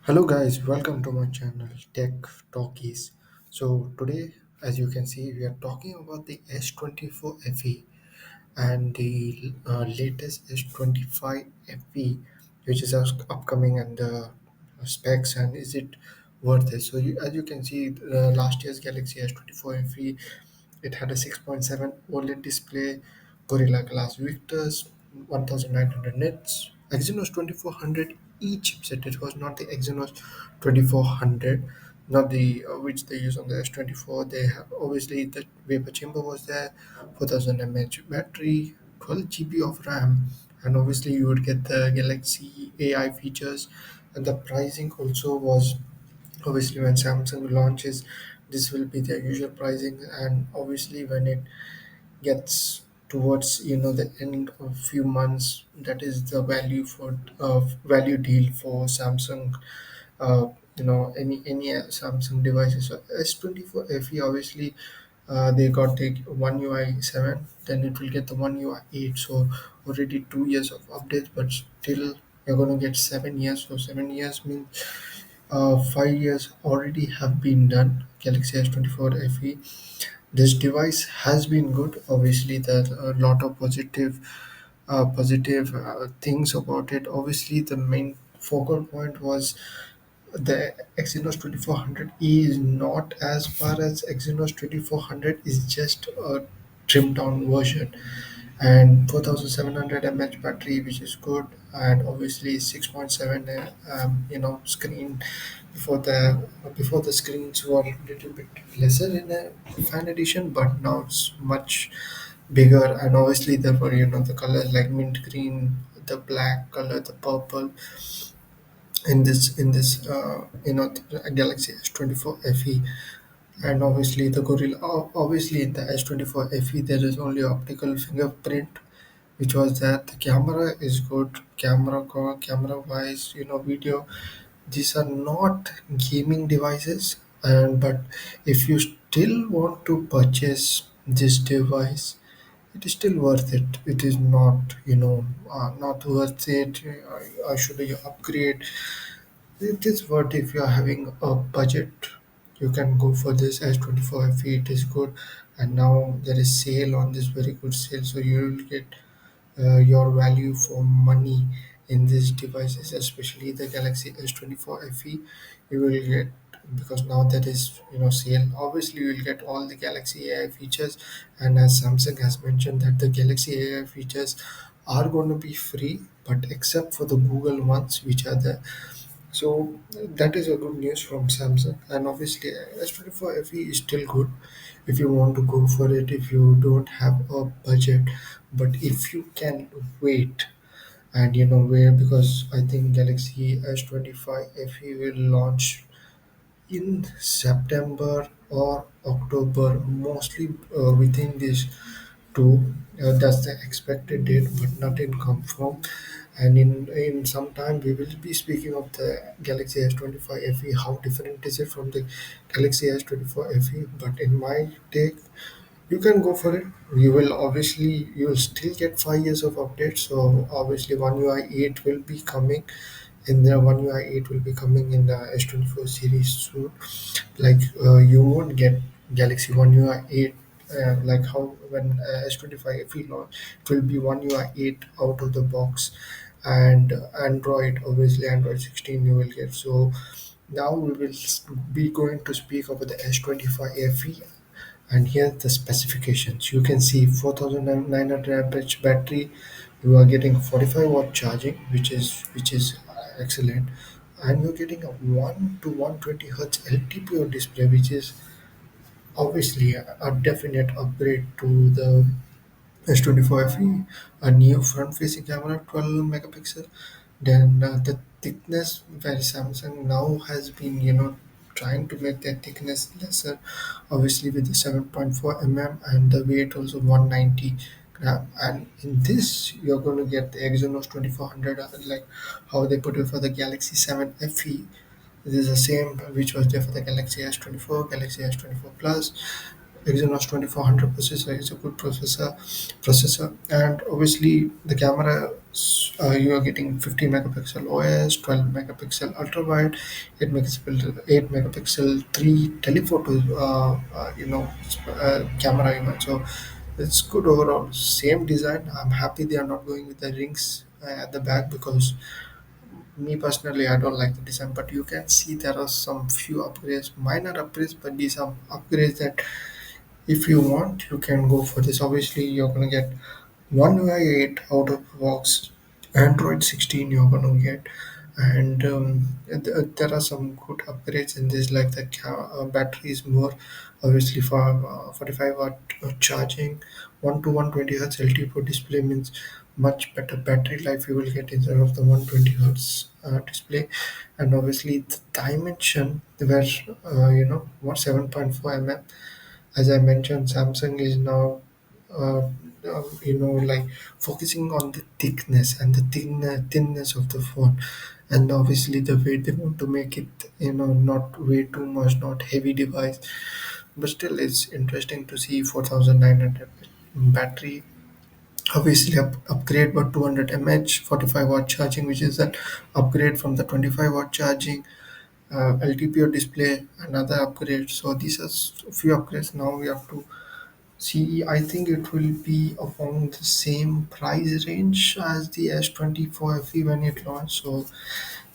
Hello guys, welcome to my channel Tech Talkies. So today, as you can see, we are talking about the S24FE and the latest S25FE, which is upcoming, and the specs, and is it worth it. As you can see, last year's Galaxy S24FE, it had a 6.7 OLED display, Gorilla Glass Victus, 1900 nits, Exynos 2400E chipset. It was not the Exynos 2400, not the which they use on the S24. They have obviously the vapor chamber was there, 4000 mAh battery, 12 GB of RAM, and obviously you would get the Galaxy AI features, and the pricing also was obviously when Samsung launches, this will be their usual pricing, and obviously when it gets towards the end of few months, that is the value deal for Samsung. Any Samsung devices. So S24 FE, obviously they got the One UI 7, then it will get the One UI 8. So already 2 years of updates, but still you're gonna get 7 years. So 7 years means 5 years already have been done. Galaxy S24 FE. This device has been good. Obviously, there's a lot of positive things about it. Obviously, the main focal point was the Exynos 2400E is not as far as Exynos 2400 is just a trimmed down version, and 4700 mAh battery, which is good, and obviously 6.7 screen. Before the screens were a little bit lesser in a fan edition, but now it's much bigger, and obviously there were the colors like mint green, the black color, the purple in this Galaxy S24 FE. And obviously the Gorilla, obviously in the S24 FE there is only optical fingerprint, which was that the camera is good, camera wise, video. These are not gaming devices, and but if you still want to purchase this device, it is still worth it. It is not, not worth it. I should upgrade. It is worth if you are having a budget. You can go for this S24 FE. It is good, and now there is sale on this, very good sale. So you will get your value for money in these devices, especially the Galaxy S24 FE. You will get, because now that is sale. Obviously, you will get all the Galaxy AI features, and as Samsung has mentioned that the Galaxy AI features are going to be free, but except for the Google ones, which are there. So that is a good news from Samsung, and obviously S24 FE is still good if you want to go for it, if you don't have a budget. But if you can wait, and where, because I think Galaxy S25 FE will launch in September or October, mostly within these two. That's the expected date, but not in confirmed. And in some time, we will be speaking of the Galaxy S25 FE. How different is it from the Galaxy S24 FE? But in my take, you can go for it. You will still get 5 years of updates. So obviously, One UI 8 will be coming. In the One UI 8 will be coming in the S24 series soon. Like you won't get Galaxy One UI 8 like how when S25 FE launch, it will be One UI 8 out of the box, and Android, obviously Android 16 you will get. So now we will be going to speak about the S25 FE, and here's the specifications. You can see 4900 mAh battery. You are getting 45-watt charging, which is excellent, and you're getting a 1 to 120 hertz LTPO display, which is obviously a definite upgrade to the S24 FE. A new front-facing camera, 12 megapixel. Then the thickness, where Samsung now has been trying to make that thickness lesser, obviously with the 7.4 and the weight also 190 gram. And in this you're going to get the Exynos 2400, like how they put it for the Galaxy 7 FE. This is the same which was there for the Galaxy S24, Galaxy S24 Plus. Exynos 2400 processor is a good processor, and obviously the camera You are getting 50 megapixel OS, 12 megapixel ultra wide, 8 megapixel 3 telephoto, camera image. So it's good overall. Same design. I'm happy they are not going with the rings at the back, because me personally, I don't like the design. But you can see there are some few upgrades, minor upgrades, but these are upgrades that if you want, you can go for this. Obviously, you're gonna get One UI 8 out of the box, Android 16 you're gonna get, and there are some good upgrades in this, like the battery is more, obviously, for 45 watt charging, 1 to 120 hertz LTPO display means much better battery life you will get instead of the 120 hertz display. And obviously the dimension where what 7.4 mm, as I mentioned, Samsung is now, like focusing on the thickness and the thinness of the phone, and obviously the way they want to make it, not way too much, not heavy device, but still it's interesting to see 4900 battery. Obviously, upgrade by 200 mAh, 45 watt charging, which is an upgrade from the 25 watt charging. LTPO display, another upgrade. So these are few upgrades. Now we have to see. I think it will be around the same price range as the S24FE when it launched. So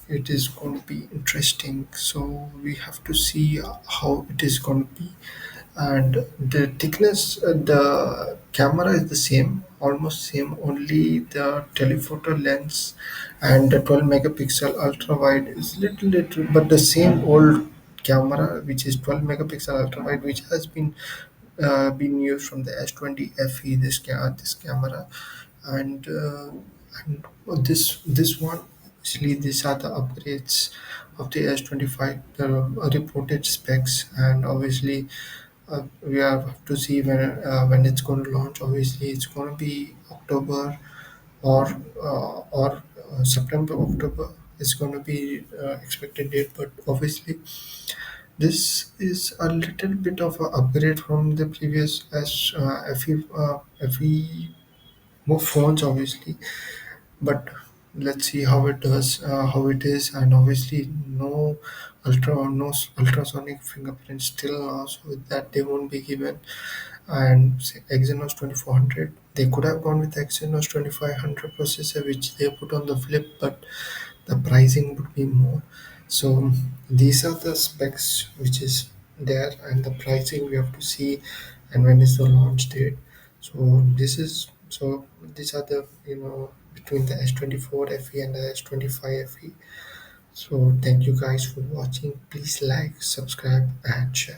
it is going to be interesting. So we have to see how it is going to be. And the thickness, the camera is the same, almost same, only the telephoto lens and the 12 megapixel ultra wide is little, but the same old camera, which is 12 megapixel ultra wide, which has been used from the S20FE, this camera. And uh, and this one, actually these are the upgrades of the S25, the reported specs. And obviously we have to see when it's going to launch. Obviously it's going to be October or September, October is going to be expected date. But obviously this is a little bit of an upgrade from the previous FE more phones, obviously. But let's see how it does, how it is. And obviously no ultrasonic fingerprint still now, so that they won't be given. And say Exynos 2400, they could have gone with Exynos 2500 processor, which they put on the flip, but the pricing would be more. So these are the specs which is there, and the pricing we have to see, and when is the launch date. So these are the, between the S24 FE and the S25 FE. So thank you guys for watching. Please like, subscribe, and share.